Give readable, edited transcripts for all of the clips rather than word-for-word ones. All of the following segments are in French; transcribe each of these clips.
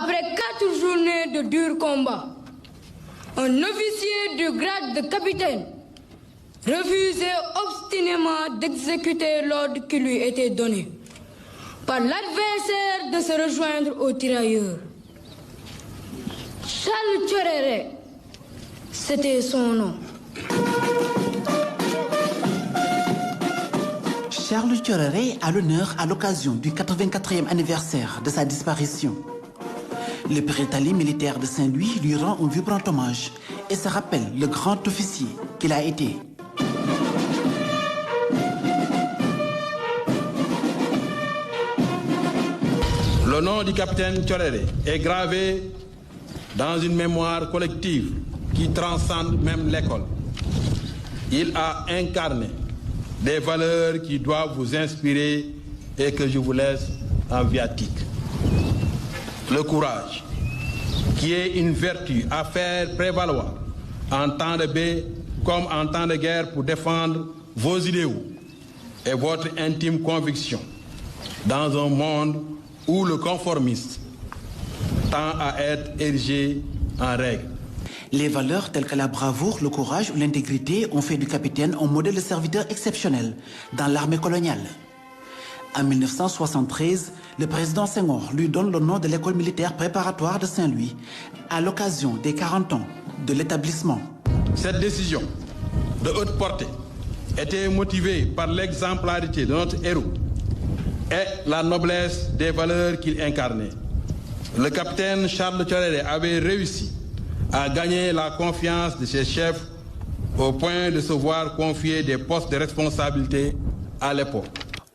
Après 4 journées de durs combats, un officier du grade de capitaine refusait obstinément d'exécuter l'ordre qui lui était donné par l'adversaire de se rejoindre aux tirailleurs. Charles Tchoréré, c'était son nom. Charles Tchoréré a l'honneur à l'occasion du 84e anniversaire de sa disparition. Le Péritali militaire de Saint-Louis lui rend un vibrant hommage et se rappelle le grand officier qu'il a été. Le nom du capitaine Tchoréré est gravé dans une mémoire collective qui transcende même l'école. Il a incarné des valeurs qui doivent vous inspirer et que je vous laisse en viatique. Le courage, qui est une vertu à faire prévaloir en temps de paix comme en temps de guerre pour défendre vos idéaux et votre intime conviction dans un monde où le conformisme tend à être érigé en règle. Les valeurs telles que la bravoure, le courage ou l'intégrité ont fait du capitaine un modèle de serviteur exceptionnel dans l'armée coloniale. En 1973, le président Senghor lui donne le nom de l'école militaire préparatoire de Saint-Louis à l'occasion des 40 ans de l'établissement. Cette décision de haute portée était motivée par l'exemplarité de notre héros et la noblesse des valeurs qu'il incarnait. Le capitaine Charles Tchoréré avait réussi à gagner la confiance de ses chefs au point de se voir confier des postes de responsabilité à l'époque.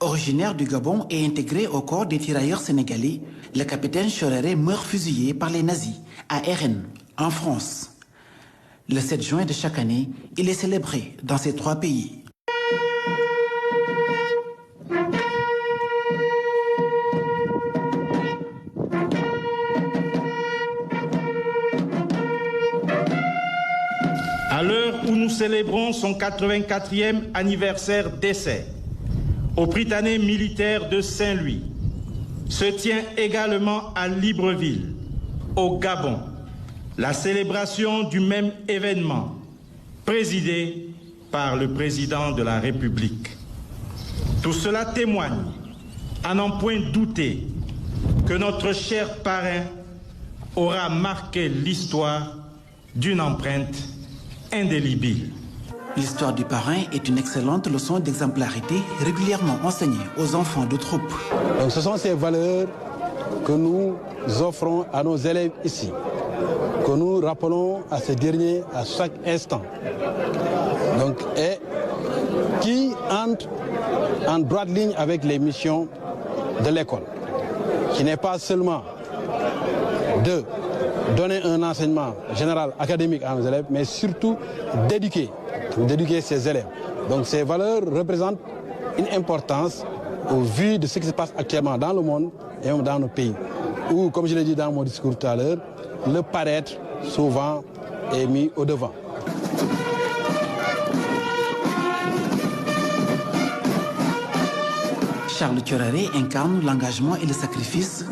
Originaire du Gabon et intégré au corps des tirailleurs sénégalais, le capitaine Tchoréré meurt fusillé par les nazis à Rennes, en France. Le 7 juin de chaque année, il est célébré dans ces 3 pays. À l'heure où nous célébrons son 84e anniversaire d'essai, au Prytanée militaire de Saint-Louis, se tient également à Libreville, au Gabon, la célébration du même événement, présidée par le président de la République. Tout cela témoigne, à n'en point douter, que notre cher parrain aura marqué l'histoire d'une empreinte indélébile. L'histoire du parrain est une excellente leçon d'exemplarité régulièrement enseignée aux enfants de troupe. Donc ce sont ces valeurs que nous offrons à nos élèves ici, que nous rappelons à ces derniers à chaque instant. Donc, et qui entrent en droite ligne avec les missions de l'école, qui n'est pas seulement de donner un enseignement général académique à nos élèves, mais surtout d'éduquer ces élèves. Donc ces valeurs représentent une importance au vu de ce qui se passe actuellement dans le monde et même dans nos pays, où, comme je l'ai dit dans mon discours tout à l'heure, le paraître souvent est mis au devant. Charles Tchoréré incarne l'engagement et le sacrifice.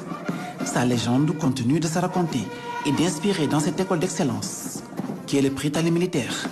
Sa légende continue de se raconter et d'inspirer dans cette école d'excellence qui est le Péritali militaire.